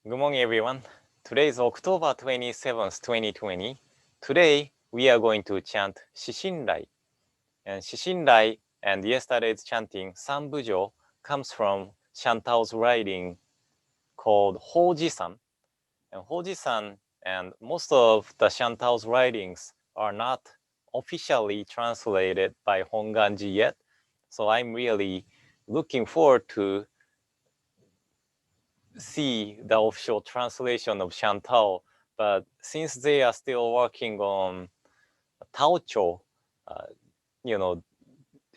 Good morning, everyone. Today is October 27th, 2020. Today, we are going to chant Shishinrai. And Shishinrai and yesterday's chanting Sanbujo comes from Shantao's writing called Hoji-san. And Hoji-san and most of the Shantao's writings are not officially translated by Hongwanji yet. So I'm really looking forward to see the official translation of Shantao, but since they are still working on Taocho,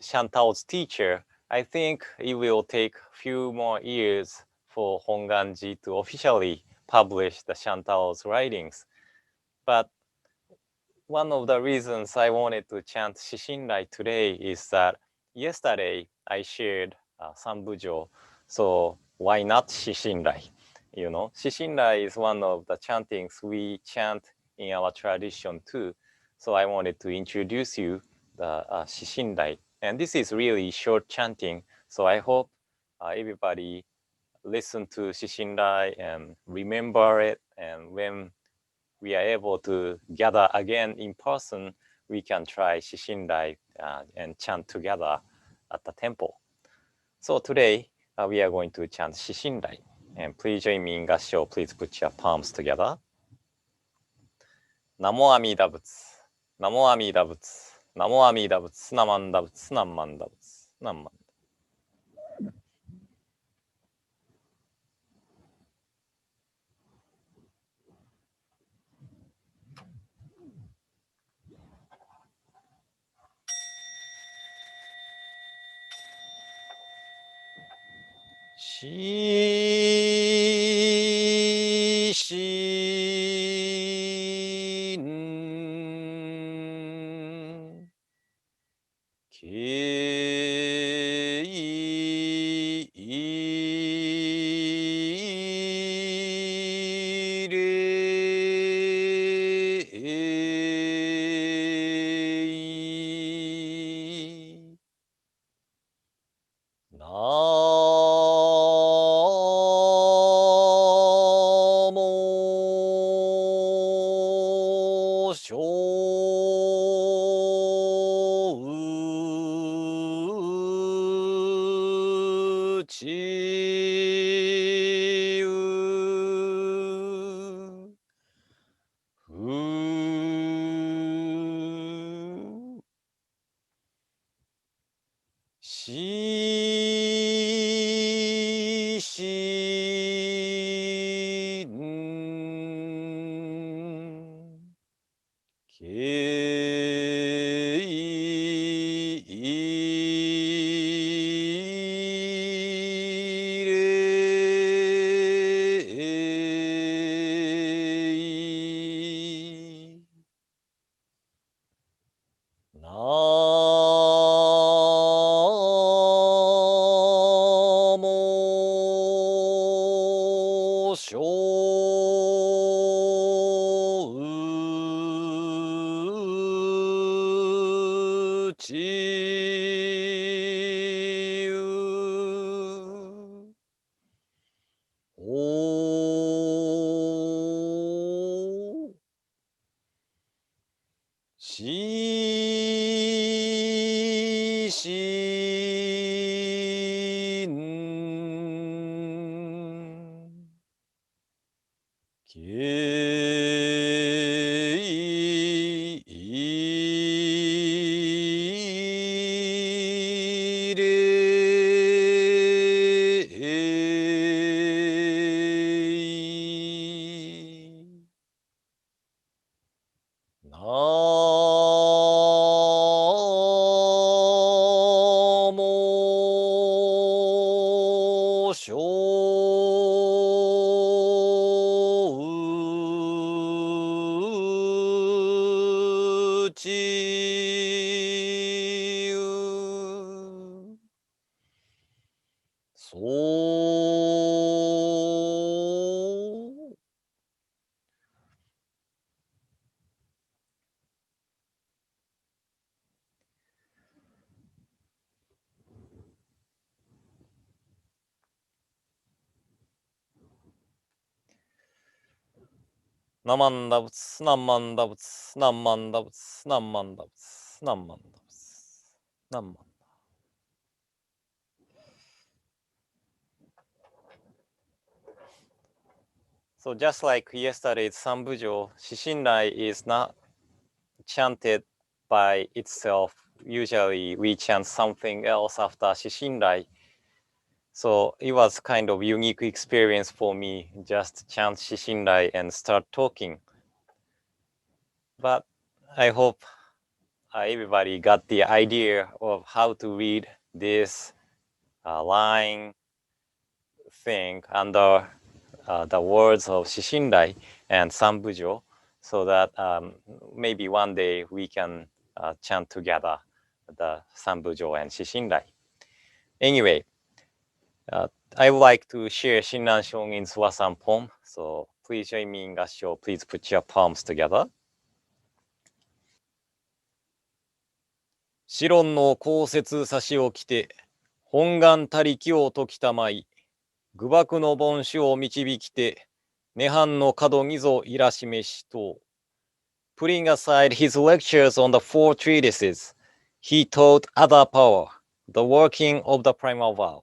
Shantao's teacher, I think it will take a few more years for Hongwanji to officially publish the Shantao's writings. But one of the reasons I wanted to chant Shishinrai today is that yesterday I shared Sanbujo, so why not Shishinrai? Shishinrai is one of the chantings we chant in our tradition too. So I wanted to introduce you the Shishinrai. And this is really short chanting. So I hope everybody listen to Shishinrai and remember it. And when we are able to gather again in person, we can try Shishinrai and chant together at the temple. So today we are going to chant Shishinrai. And please join me in Gassho. Please put your palms together. Namo Amida Butsu. Namo Amida Butsu. Namo Amida Butsu. Namanda Butsu. Namanda Butsu. Namanda. Shin 何万打仏、何万打仏、何万打仏、何万打仏、何万打仏、何万。So just like yesterday's Sambujo, Shishinrai is not chanted by itself. Usually we chant something else after Shishinrai. So it was kind of unique experience for me, just chant Shishinrai and start talking. But I hope everybody got the idea of how to read this line thing under the words of Shishinrai and Sambujo, so that maybe one day we can chant together the Sambujo and Shishinrai. Anyway, I would like to share Shinran Shongin's Wasan poem, so please join me in Gassho. Please put your palms together. 四論の講説さしおきて、本願他力をときたまひ、具縛の凡衆をみちびきて、涅槃のかどにぞいらしめしと。Putting aside his lectures on the four treatises, he taught other power, the working of the primal vow,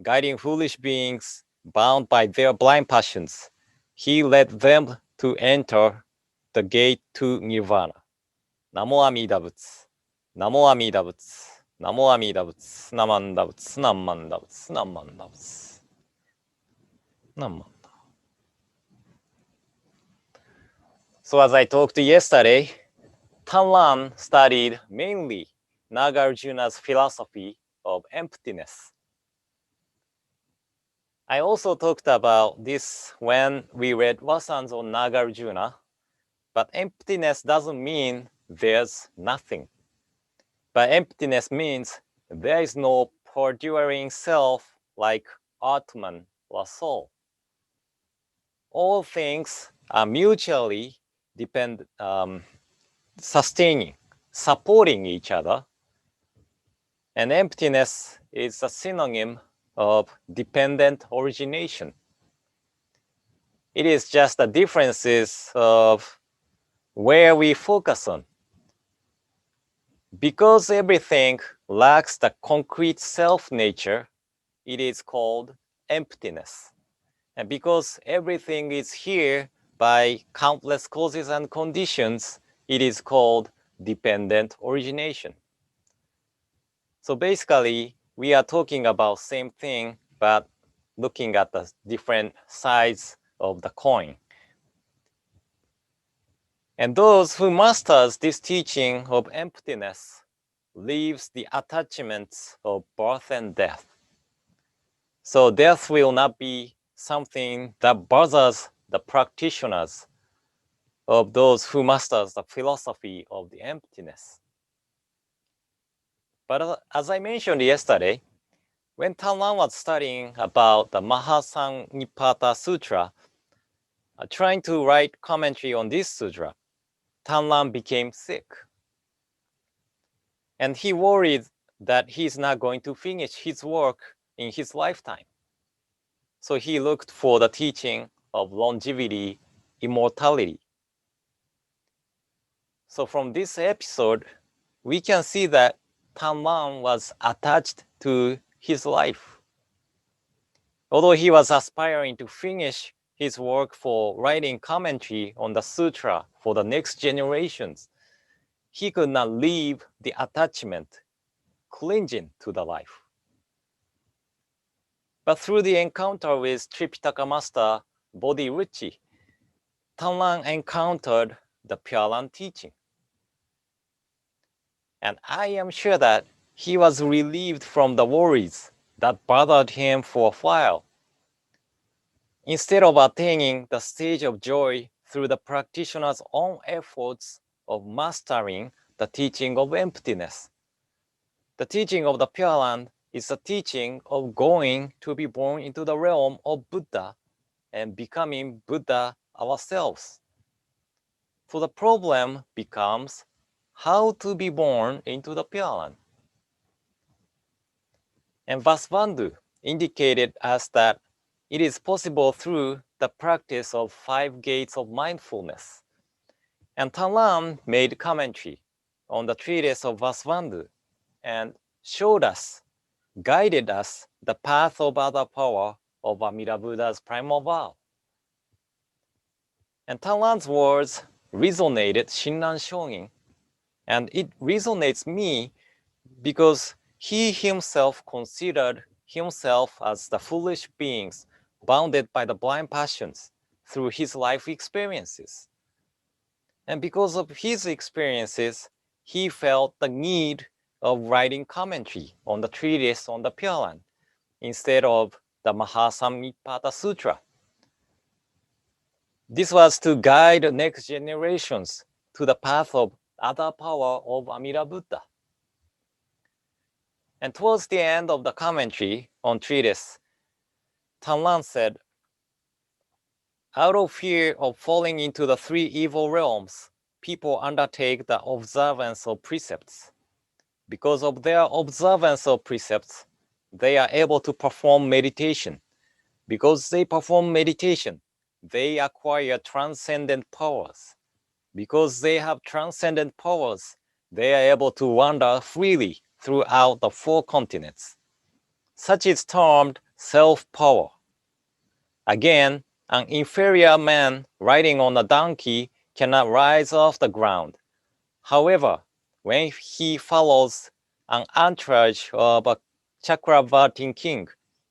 guiding foolish beings bound by their blind passions. He led them to enter the gate to nirvana. ナモ阿弥陀仏。ナモ阿弥陀仏。ナモ阿弥陀仏。ナマンダ仏。ナンマンダ仏。ナンマンダ仏。ナンマンダ。So as I talked yesterday, Tan-luan studied mainly Nagarjuna's philosophy of emptiness. I also talked about this when we read Wasan's on Nagarjuna, but emptiness doesn't mean there's nothing. But emptiness means there is no perduring self like Atman or soul. All things are mutually sustaining, supporting each other. And emptiness is a synonym of dependent origination. It is just the differences of where we focus on. Because everything lacks the concrete self-nature, it is called emptiness. And because everything is here by countless causes and conditions, it is called dependent origination. So basically, we are talking about same thing, but looking at the different sides of the coin. And those who masters this teaching of emptiness leaves the attachments of birth and death. So death will not be something that bothers the practitioners of those who masters the philosophy of the emptiness. But as I mentioned yesterday, when Tan-luan was studying about the Mahasanipata Sutra, trying to write commentary on this sutra, Tan-luan became sick. And he worried that he's not going to finish his work in his lifetime. So he looked for the teaching of longevity, immortality. So from this episode, we can see that Tan-luan was attached to his life. Although he was aspiring to finish his work for writing commentary on the sutra for the next generations, he could not leave the attachment, clinging to the life. But through the encounter with Tripitaka master Bodhiruchi, Tan-luan encountered the Pure Land teaching. And I am sure that he was relieved from the worries that bothered him for a while. Instead of attaining the stage of joy through the practitioner's own efforts of mastering the teaching of emptiness, the teaching of the Pure Land is a teaching of going to be born into the realm of Buddha and becoming Buddha ourselves. So the problem becomes how to be born into the Pure Land. And Vasubandhu indicated us that it is possible through the practice of 5 gates of mindfulness. And Tan-luan made commentary on the treatise of Wasan and showed us, guided us the path of other power of Amida Buddha's primal vow. And Tan-luan's words resonated Shinran Shongin, and it resonates me because he himself considered himself as the foolish beings bounded by the blind passions through his life experiences. And because of his experiences, he felt the need of writing commentary on the treatise on the Pure Land instead of the Mahasamnipata Sutra. This was to guide next generations to the path of other power of Amida Buddha. And towards the end of the commentary on treatise, Tan-luan said, out of fear of falling into the 3 evil realms, people undertake the observance of precepts. Because of their observance of precepts, they are able to perform meditation. Because they perform meditation, they acquire transcendent powers. Because they have transcendent powers, they are able to wander freely throughout the 4 continents. Such is termed self-power. Again, an inferior man riding on a donkey cannot rise off the ground. However, when he follows an entourage of a Chakravartin king,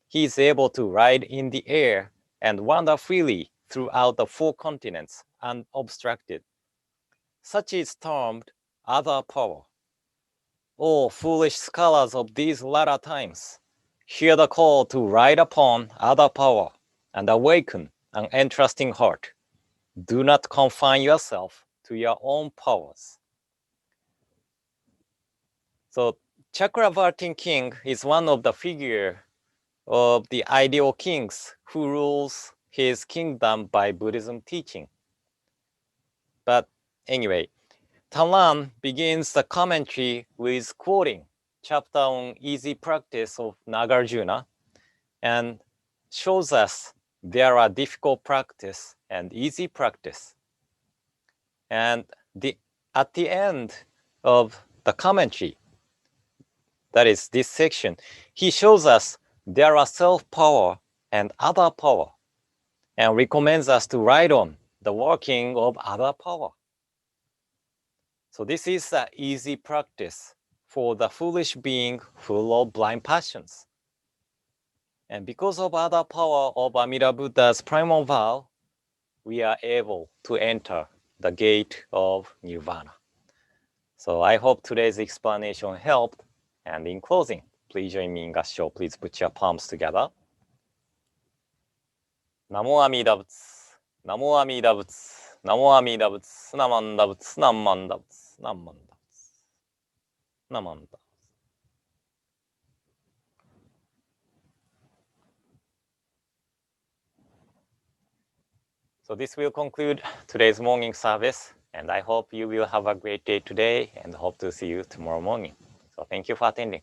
he is able to ride in the air and wander freely throughout the 4 continents unobstructed. Such is termed other power. O foolish scholars of these latter times, hear the call to ride upon other power and awaken an entrusting heart. Do not confine yourself to your own powers. So Chakravartin king is one of the figure of the ideal kings who rules his kingdom by Buddhism teaching. But anyway, Tan-luan begins the commentary with quoting chapter on easy practice of Nagarjuna and shows us there are difficult practice and easy practice. And at the end of the commentary, that is this section, he shows us there are self-power and other power and recommends us to ride on the working of other power. So this is an easy practice for the foolish being full of blind passions. And because of other power of Amida Buddha's primal vow, we are able to enter the gate of nirvana. So I hope today's explanation helped. And in closing, please join me in Gassho. Please put your palms together. Namo Amida Butsu, Namo Amida Butsu, Namo Amida Butsu, Namanda Butsu, Namanda Butsu, Namanda Butsu, Namanda. So this will conclude today's morning service, and I hope you will have a great day today and hope to see you tomorrow morning. So thank you for attending.